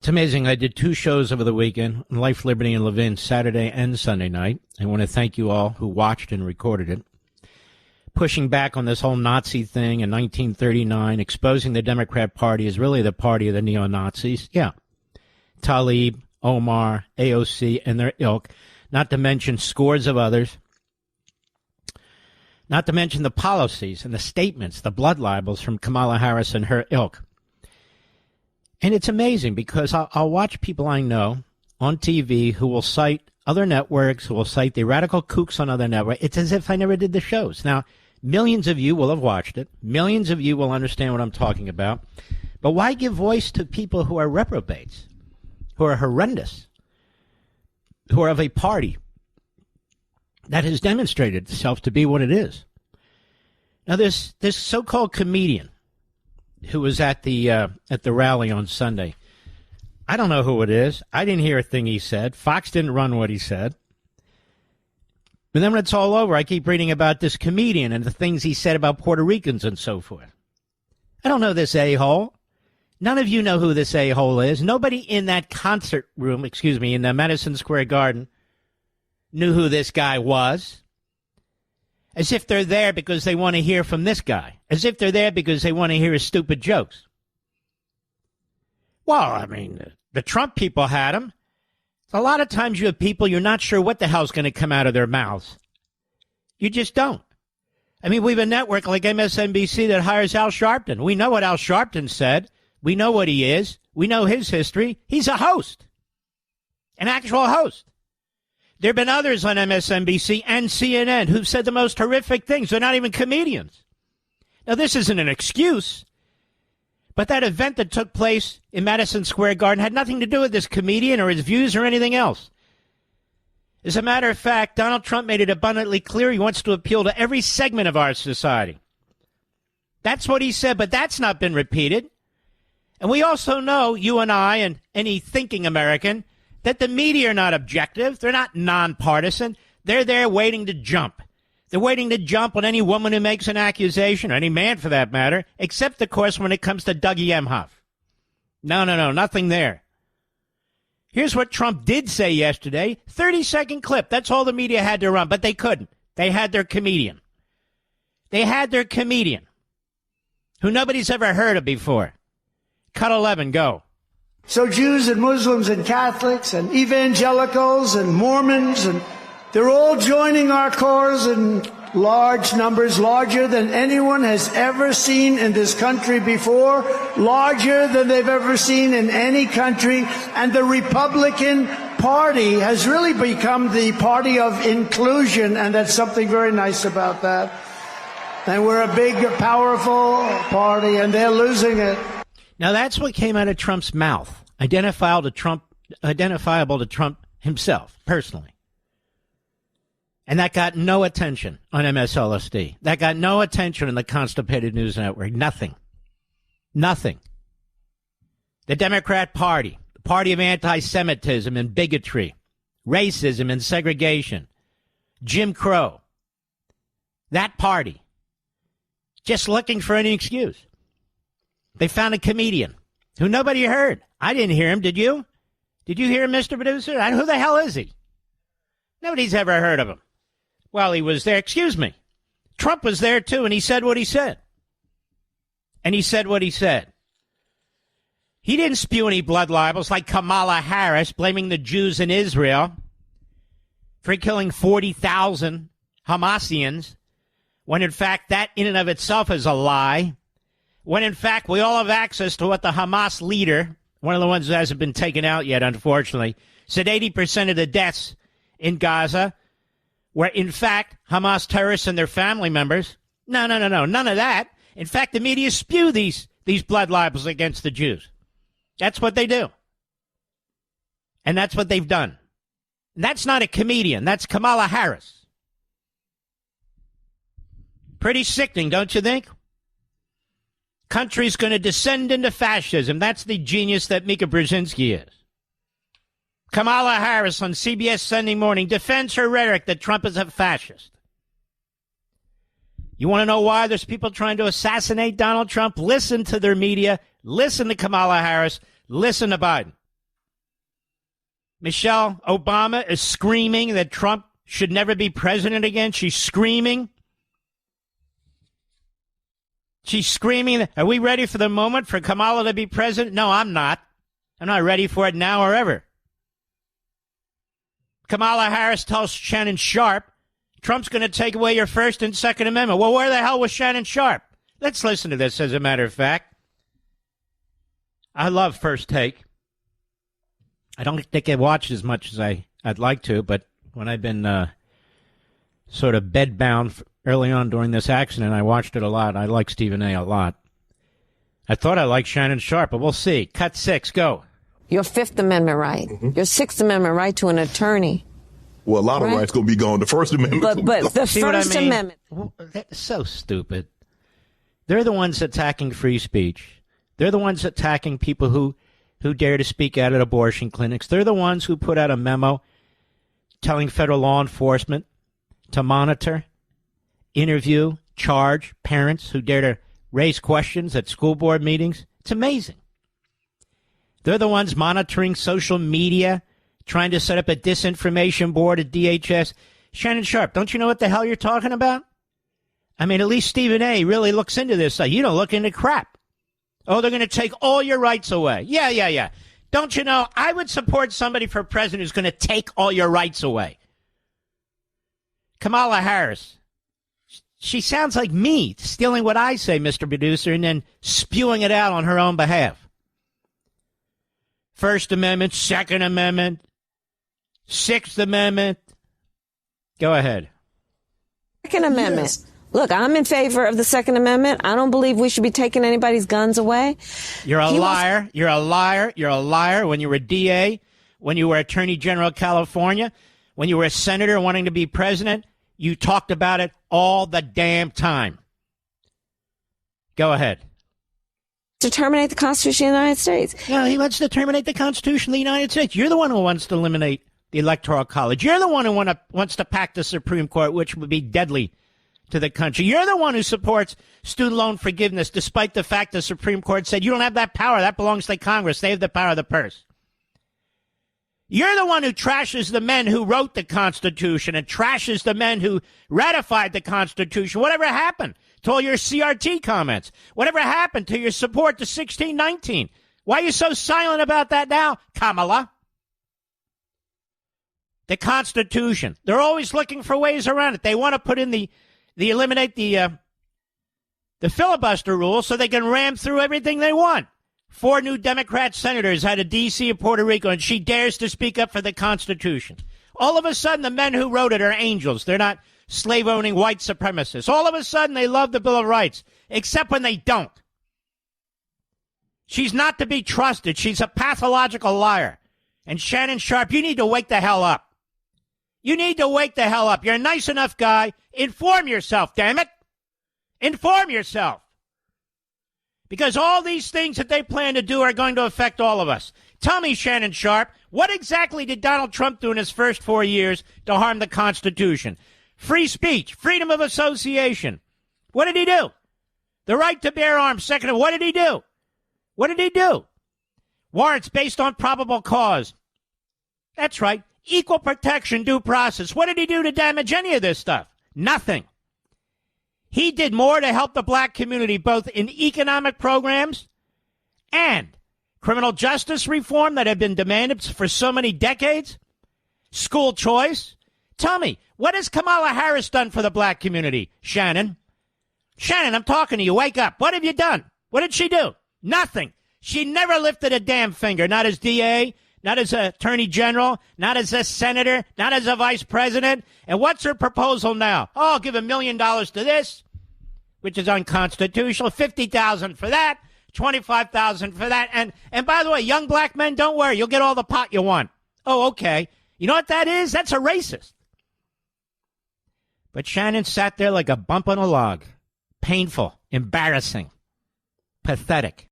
It's amazing. I did 2 shows over the weekend, Life, Liberty, and Levin, Saturday and Sunday night. I want to thank you all who watched and recorded it. Pushing back on this whole Nazi thing in 1939, exposing the Democrat Party as really the party of the neo-Nazis. Yeah. Tlaib, Omar, AOC, and their ilk, not to mention scores of others. Not to mention the policies and the statements, the blood libels from Kamala Harris and her ilk. And it's amazing because I'll watch people I know on TV who will cite other networks, who will cite the radical kooks on other networks. It's as if I never did the shows. Now, millions of you will have watched it. Millions of you will understand what I'm talking about. But why give voice to people who are reprobates, who are horrendous, who are of a party that has demonstrated itself to be what it is? Now, this so-called comedian who was at the rally on Sunday, I don't know who it is. I didn't hear a thing he said. Fox didn't run what he said. But then when it's all over, I keep reading about this comedian and the things he said about Puerto Ricans and so forth. I don't know this a-hole. None of you know who this a-hole is. Nobody in that concert room, in the Madison Square Garden, knew who this guy was. As if they're there because they want to hear from this guy. As if they're there because they want to hear his stupid jokes. Well, I mean, the Trump people had him. A lot of times you have people, you're not sure what the hell's going to come out of their mouths. You just don't. I mean, we have a network like MSNBC that hires Al Sharpton. We know what Al Sharpton said. We know what he is. We know his history. He's a host. An actual host. There have been others on MSNBC and CNN who've said the most horrific things. They're not even comedians. Now, this isn't an excuse, but that event that took place in Madison Square Garden had nothing to do with this comedian or his views or anything else. As a matter of fact, Donald Trump made it abundantly clear he wants to appeal to every segment of our society. That's what he said, but that's not been repeated. And we also know, you and I and any thinking American, that the media are not objective. They're not nonpartisan. They're there waiting to jump. They're waiting to jump on any woman who makes an accusation, or any man for that matter, except, of course, when it comes to Dougie Emhoff. No, nothing there. Here's what Trump did say yesterday. 30-second clip. That's all the media had to run, but they couldn't. They had their comedian. They had their comedian, who nobody's ever heard of before. Cut 11, go. So Jews and Muslims and Catholics and evangelicals and Mormons, and they're all joining our cause in large numbers, larger than anyone has ever seen in this country before, larger than they've ever seen in any country. And the Republican Party has really become the party of inclusion, and that's something very nice about that. And we're a big, powerful party, and they're losing it. Now, that's what came out of Trump's mouth, identifiable to Trump himself, personally. And that got no attention on MSLSD. That got no attention in the Constipated News Network. Nothing. The Democrat Party, the party of anti-Semitism and bigotry, racism and segregation, Jim Crow, that party, just looking for any excuse. They found a comedian who nobody heard. I didn't hear him. Did you? Did you hear him, Mr. Producer? Who the hell is he? Nobody's ever heard of him. Well, he was there. Excuse me. Trump was there, too, and he said what he said. He didn't spew any blood libels like Kamala Harris blaming the Jews in Israel for killing 40,000 Hamasians, when, in fact, that in and of itself is a lie. When, in fact, we all have access to what the Hamas leader, one of the ones that hasn't been taken out yet, unfortunately, said 80% of the deaths in Gaza were, in fact, Hamas terrorists and their family members. No, none of that. In fact, the media spew these blood libels against the Jews. That's what they do. And that's what they've done. And that's not a comedian. That's Kamala Harris. Pretty sickening, don't you think? Country's going to descend into fascism. That's the genius that Mika Brzezinski is. Kamala Harris on CBS Sunday Morning defends her rhetoric that Trump is a fascist. You want to know why there's people trying to assassinate Donald Trump? Listen to their media. Listen to Kamala Harris. Listen to Biden. Michelle Obama is screaming that Trump should never be president again. She's screaming. She's screaming. Are we ready for the moment for Kamala to be president? No, I'm not. I'm not ready for it now or ever. Kamala Harris tells Shannon Sharp, Trump's going to take away your First and Second Amendment. Well, where the hell was Shannon Sharp? Let's listen to this, as a matter of fact. I love First Take. I don't think I watch as much as I'd like to, but when I've been sort of bedbound early on during this accident, I watched it a lot. I like Stephen A. a lot. I thought I liked Shannon Sharp, but we'll see. Cut 6, go. Your Fifth Amendment right, your Sixth Amendment right to an attorney. Well, a lot of rights going to be gone. The First Amendment. But the See First what I mean? Amendment. Well, that's so stupid. They're the ones attacking free speech. They're the ones attacking people who dare to speak out at abortion clinics. They're the ones who put out a memo telling federal law enforcement to monitor, interview, charge parents who dare to raise questions at school board meetings. It's amazing. They're the ones monitoring social media, trying to set up a disinformation board at DHS. Shannon Sharp, don't you know what the hell you're talking about? I mean, at least Stephen A. really looks into this stuff. You don't look into crap. Oh, they're going to take all your rights away. Yeah. Don't you know, I would support somebody for president who's going to take all your rights away. Kamala Harris. She sounds like me, stealing what I say, Mr. Producer, and then spewing it out on her own behalf. First Amendment, Second Amendment, Sixth Amendment. Go ahead. Second Amendment. Yes. Look, I'm in favor of the Second Amendment. I don't believe we should be taking anybody's guns away. You're a liar. You're a liar. You're a liar. When you were DA, when you were Attorney General of California, when you were a senator wanting to be president, you talked about it all the damn time. Go ahead. To terminate the Constitution of the United States. No, he wants to terminate the Constitution of the United States. You're the one who wants to eliminate the Electoral College. You're the one who wants to pack the Supreme Court, which would be deadly to the country. You're the one who supports student loan forgiveness, despite the fact the Supreme Court said you don't have that power. That belongs to Congress. They have the power of the purse. You're the one who trashes the men who wrote the Constitution and trashes the men who ratified the Constitution. Whatever happened to all your CRT comments? Whatever happened to your support to 1619? Why are you so silent about that now, Kamala? The Constitution. They're always looking for ways around it. They want to put in the eliminate the filibuster rule so they can ram through everything they want. 4 new Democrat senators out of D.C. and Puerto Rico, and she dares to speak up for the Constitution. All of a sudden, the men who wrote it are angels. They're not slave-owning white supremacists. All of a sudden, they love the Bill of Rights, except when they don't. She's not to be trusted. She's a pathological liar. And Shannon Sharp, you need to wake the hell up. You need to wake the hell up. You're a nice enough guy. Inform yourself, damn it. Inform yourself. Because all these things that they plan to do are going to affect all of us. Tell me, Shannon Sharp, what exactly did Donald Trump do in his first 4 years to harm the Constitution? Free speech, freedom of association. What did he do? The right to bear arms, Second. What did he do? What did he do? Warrants based on probable cause. That's right. Equal protection, due process. What did he do to damage any of this stuff? Nothing. He did more to help the black community, both in economic programs and criminal justice reform that have been demanded for so many decades. School choice. Tell me, what has Kamala Harris done for the black community, Shannon? Shannon, I'm talking to you. Wake up. What have you done? What did she do? Nothing. She never lifted a damn finger, not as DA, not as Attorney General, not as a senator, not as a vice president. And what's her proposal now? Oh, I'll give $1 million to this, which is unconstitutional, $50,000 for that, $25,000 for that. And by the way, young black men, don't worry, you'll get all the pot you want. Oh, okay. You know what that is? That's a racist. But Shannon sat there like a bump on a log. Painful, embarrassing, pathetic.